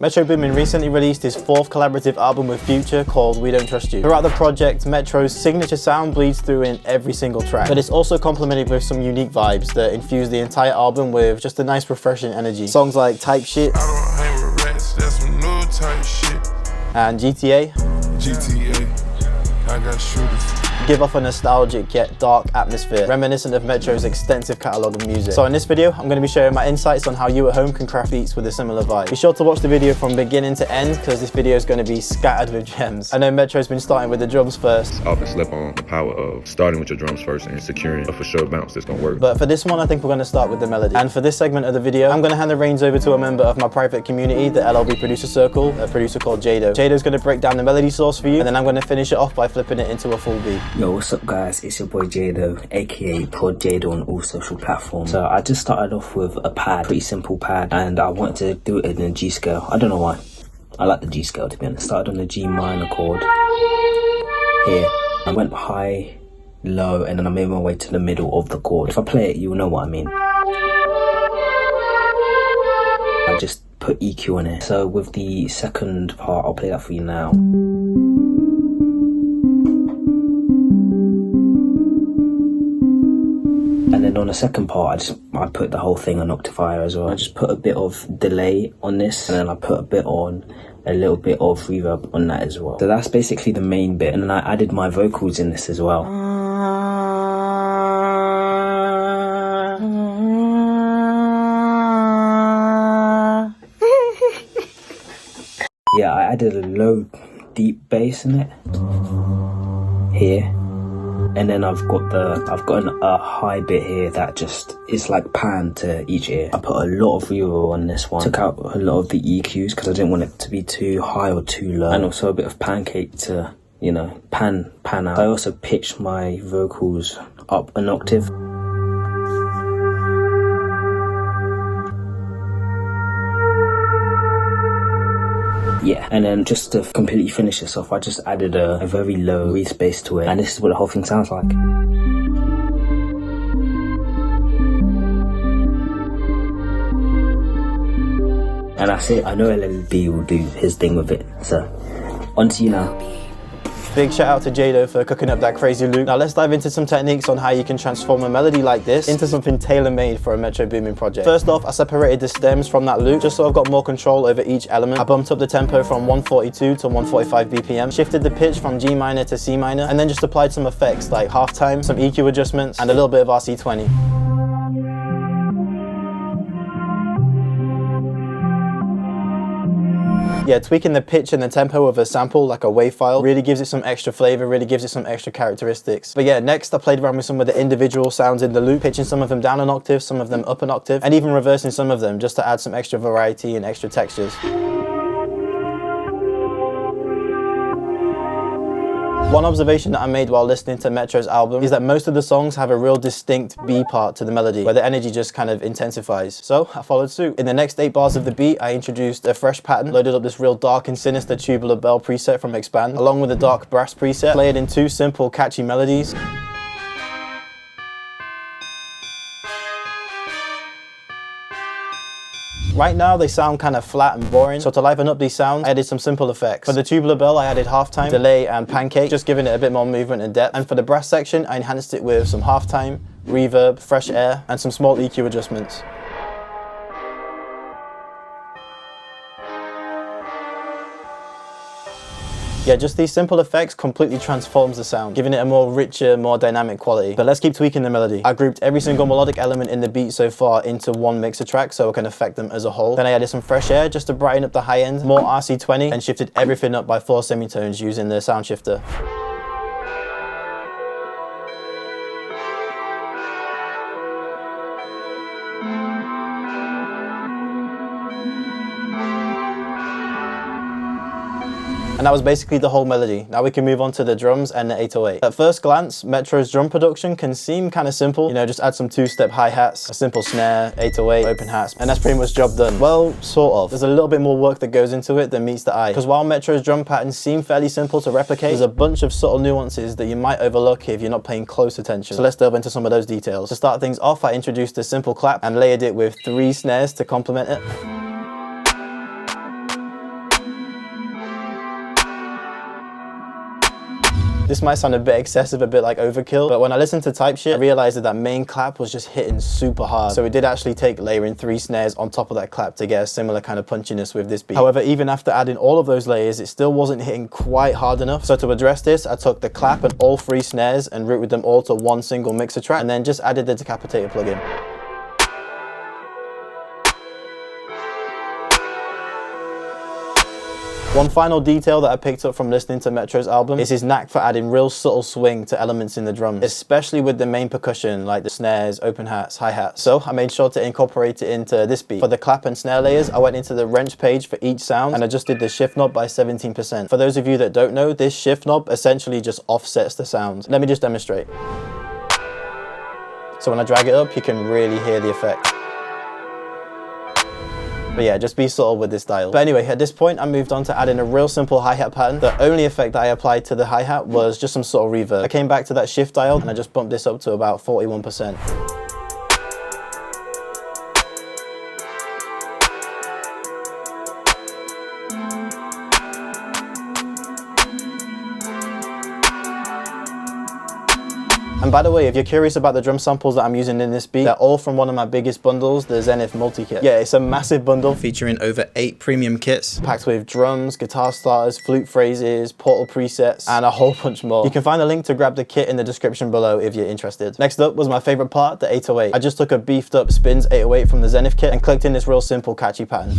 Metro Boomin recently released his 4th collaborative album with Future called We Don't Trust You. Throughout the project, Metro's signature sound bleeds through in every single track, but it's also complemented with some unique vibes that infuse the entire album with just a nice refreshing energy. Songs like Type Shit, I don't hang with rats, that's some new type shit. And GTA, I got shooters. give off a nostalgic yet dark atmosphere, reminiscent of Metro's extensive catalogue of music. So in this video, I'm going to be sharing my insights on how you at home can craft beats with a similar vibe. Be sure to watch the video from beginning to end, because this video is going to be scattered with gems. I know Metro's been starting with the drums first. I often slept on the power of starting with your drums first and securing a for sure bounce that's going to work. But for this one, I think we're going to start with the melody. And for this segment of the video, I'm going to hand the reins over to a member of my private community, the LLB Producer Circle, a producer called Jado. Jado's going to break down the melody source for you, and then I'm going to finish it off by flipping it into a full beat. Yo, what's up guys, it's your boy Jado, aka prodllb on all social platforms. So I just started off with a pad, pretty simple pad, and I wanted to do it in a G scale. I don't know why, I like the G scale to be honest. Started on the G minor chord here, I went high, low, and then I made my way to the middle of the chord. If I play it, you'll know what I mean. I just put EQ on it. So with the second part, I'll play that for you now. And then on the second part, I put the whole thing on octavier as well. I just put a bit of delay on this, and then I put a little bit of reverb on that as well. So that's basically the main bit, and then I added my vocals in this as well. Yeah, I added a low, deep bass in it here. And then I've got a high bit here that just is like pan to each ear. I put a lot of reverb on this one. Took out a lot of the EQs because I didn't want it to be too high or too low. And also a bit of pancake to, you know, pan out. I also pitched my vocals up an octave. Yeah, and then just to completely finish this off, I just added a very low reed bass to it, and this is what the whole thing sounds like. And that's it. I know LLB will do his thing with it, so on to you now. Big shout out to Jado for cooking up that crazy loop. Now let's dive into some techniques on how you can transform a melody like this into something tailor-made for a Metro Boomin project. First off, I separated the stems from that loop just so I've got more control over each element. I bumped up the tempo from 142 to 145 BPM, shifted the pitch from G minor to C minor, and then just applied some effects like halftime, some EQ adjustments, and a little bit of RC20. Yeah, tweaking the pitch and the tempo of a sample like a WAV file really gives it some extra flavor, really gives it some extra characteristics. But yeah, next I played around with some of the individual sounds in the loop, pitching some of them down an octave, some of them up an octave, and even reversing some of them just to add some extra variety and extra textures. One observation that I made while listening to Metro's album is that most of the songs have a real distinct B part to the melody, where the energy just kind of intensifies. So I followed suit. In the next 8 bars of the beat, I introduced a fresh pattern, loaded up this real dark and sinister tubular bell preset from Expand, along with a dark brass preset, played in 2 simple catchy melodies. Right now they sound kind of flat and boring, so to liven up these sounds, I added some simple effects. For the tubular bell, I added halftime, delay, and pancake, just giving it a bit more movement and depth. And for the brass section, I enhanced it with some halftime, reverb, fresh air, and some small EQ adjustments. Yeah, just these simple effects completely transforms the sound, giving it a more richer, more dynamic quality. But let's keep tweaking the melody. I grouped every single melodic element in the beat so far into one mixer track so I can affect them as a whole. Then I added some fresh air just to brighten up the high end, more RC20, and shifted everything up by 4 semitones using the sound shifter. And that was basically the whole melody. Now we can move on to the drums and the 808. At first glance, Metro's drum production can seem kind of simple. You know, just add some 2-step hi-hats, a simple snare, 808, open hats, and that's pretty much job done. Well, sort of. There's a little bit more work that goes into it than meets the eye. Because while Metro's drum patterns seem fairly simple to replicate, there's a bunch of subtle nuances that you might overlook if you're not paying close attention. So let's delve into some of those details. To start things off, I introduced a simple clap and layered it with 3 snares to complement it. This might sound a bit excessive, a bit like overkill, but when I listened to type shit, I realized that that main clap was just hitting super hard. So it did actually take layering 3 snares on top of that clap to get a similar kind of punchiness with this beat. However, even after adding all of those layers, it still wasn't hitting quite hard enough. So to address this, I took the clap and all 3 snares and routed them all to one single mixer track, and then just added the decapitator plugin. One final detail that I picked up from listening to Metro's album is his knack for adding real subtle swing to elements in the drums, especially with the main percussion like the snares, open hats, hi-hats. So I made sure to incorporate it into this beat. For the clap and snare layers, I went into the wrench page for each sound and adjusted the shift knob by 17%. For those of you that don't know, this shift knob essentially just offsets the sound. Let me just demonstrate. So when I drag it up, you can really hear the effect. But yeah, just be subtle with this dial. But anyway, at this point, I moved on to adding a real simple hi-hat pattern. The only effect that I applied to the hi-hat was just some sort of reverb. I came back to that shift dial and I just bumped this up to about 41%. And by the way, if you're curious about the drum samples that I'm using in this beat, they're all from one of my biggest bundles, the Zenith multi-kit. Yeah, it's a massive bundle featuring over 8 premium kits, packed with drums, guitar starters, flute phrases, Portal presets, and a whole bunch more. You can find a link to grab the kit in the description below if you're interested. Next up was my favorite part, the 808. I just took a beefed up Spins 808 from the Zenith kit and clicked in this real simple catchy pattern.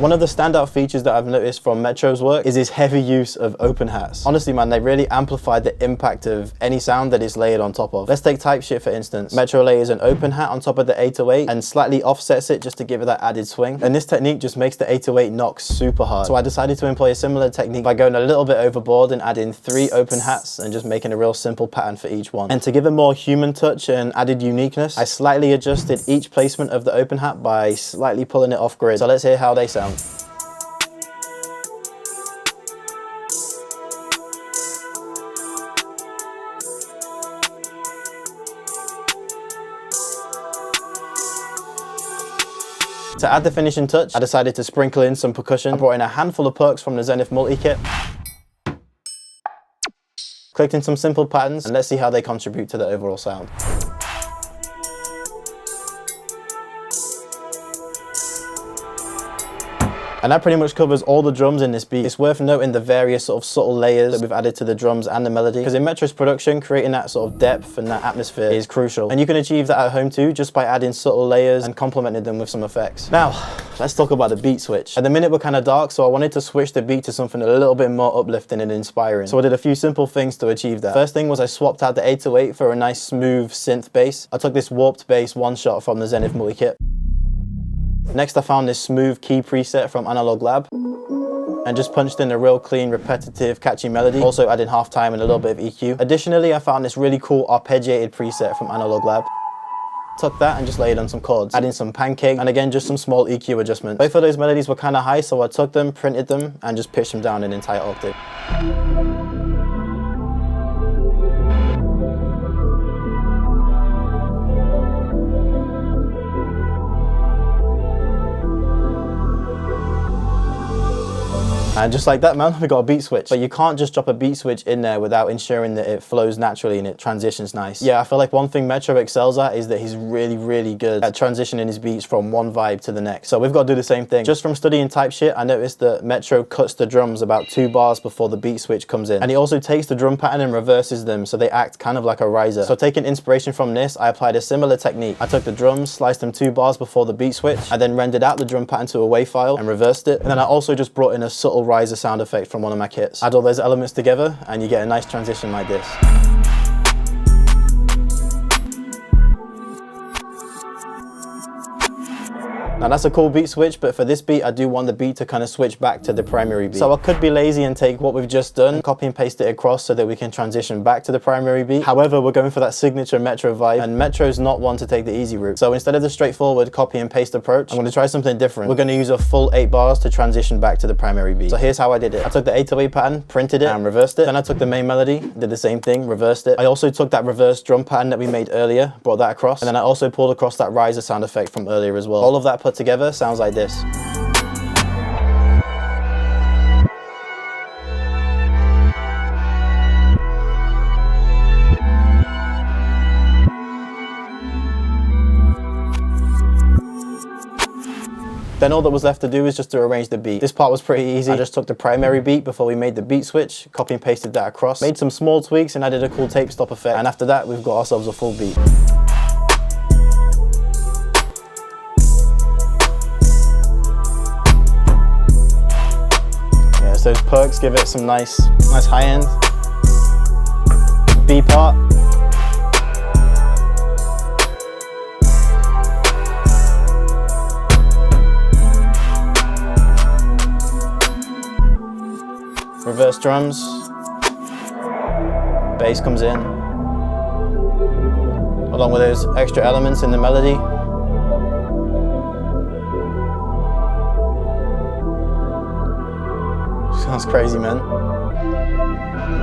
One of the standout features that I've noticed from Metro's work is his heavy use of open hats. Honestly, man, they really amplified the impact of any sound that is layered on top of. Let's take type shit for instance. Metro layers an open hat on top of the 808 and slightly offsets it just to give it that added swing. And this technique just makes the 808 knock super hard. So I decided to employ a similar technique by going a little bit overboard and adding 3 open hats and just making a real simple pattern for each one. And to give a more human touch and added uniqueness, I slightly adjusted each placement of the open hat by slightly pulling it off grid. So let's hear how they sound. To add the finishing touch, I decided to sprinkle in some percussion. I brought in a handful of perks from the Zenith multi-kit, clicked in some simple patterns, and let's see how they contribute to the overall sound. And that pretty much covers all the drums in this beat. It's worth noting the various sort of subtle layers that we've added to the drums and the melody, because in Metro's production, creating that sort of depth and that atmosphere is crucial. And you can achieve that at home too, just by adding subtle layers and complementing them with some effects. Now, let's talk about the beat switch. At the minute, we're kind of dark, so I wanted to switch the beat to something a little bit more uplifting and inspiring. So I did a few simple things to achieve that. First thing was I swapped out the 808 for a nice smooth synth bass. I took this warped bass one shot from the Zenith multi-kit. Next, I found this smooth key preset from Analog Lab and just punched in a real clean, repetitive, catchy melody, also adding halftime and a little bit of EQ. Additionally, I found this really cool arpeggiated preset from Analog Lab. Took that and just laid on some chords, adding some pancake and again just some small EQ adjustments. Both of those melodies were kind of high, so I took them, printed them, and just pitched them down an entire octave. And just like that, man, we got a beat switch. But you can't just drop a beat switch in there without ensuring that it flows naturally and it transitions nice. Yeah, I feel like one thing Metro excels at is that he's really, really good at transitioning his beats from one vibe to the next. So we've got to do the same thing. Just from studying type shit, I noticed that Metro cuts the drums about 2 bars before the beat switch comes in. And he also takes the drum pattern and reverses them so they act kind of like a riser. So taking inspiration from this, I applied a similar technique. I took the drums, sliced them 2 bars before the beat switch. I then rendered out the drum pattern to a WAV file and reversed it. And then I also just brought in a subtle riser sound effect from one of my kits. Add all those elements together and you get a nice transition like this. Now that's a cool beat switch, but for this beat, I do want the beat to kind of switch back to the primary beat. So I could be lazy and take what we've just done, copy and paste it across so that we can transition back to the primary beat. However, we're going for that signature Metro vibe, and Metro's not one to take the easy route. So instead of the straightforward copy and paste approach, I'm going to try something different. We're going to use a full 8 bars to transition back to the primary beat. So here's how I did it. I took the 808 pattern, printed it, and reversed it. Then I took the main melody, did the same thing, reversed it. I also took that reverse drum pattern that we made earlier, brought that across, and then I also pulled across that riser sound effect from earlier as well. All of that put together sounds like this. Then all that was left to do is just to arrange the beat. This part was pretty easy. I just took the primary beat before we made the beat switch, copy and pasted that across, made some small tweaks and added a cool tape stop effect. And after that, we've got ourselves a full beat. Yeah, so those perks give it some nice high end. B part. Reverse drums, bass comes in, along with those extra elements in the melody. Sounds crazy, man.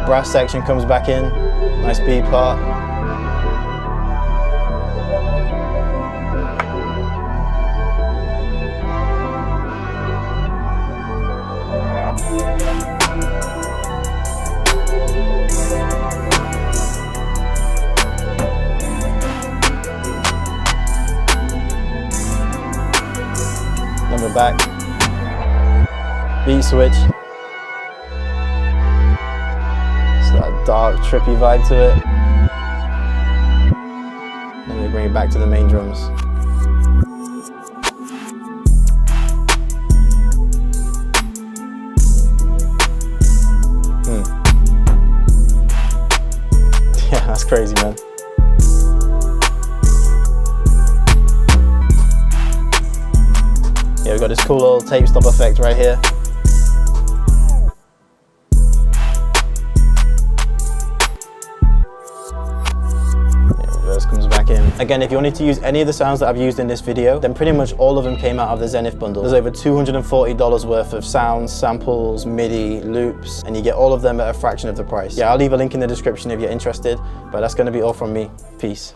Brass section comes back in, nice beat part. Then we're back. Beat switch. It's that dark, trippy vibe to it. Then we bring it back to the main drums. Yeah, that's crazy, man. Yeah, we've got this cool little tape stop effect right here. Yeah, reverse comes back in. Again, if you wanted to use any of the sounds that I've used in this video, then pretty much all of them came out of the Zenith bundle. There's over $240 worth of sounds, samples, MIDI, loops, and you get all of them at a fraction of the price. Yeah, I'll leave a link in the description if you're interested, but that's going to be all from me. Peace.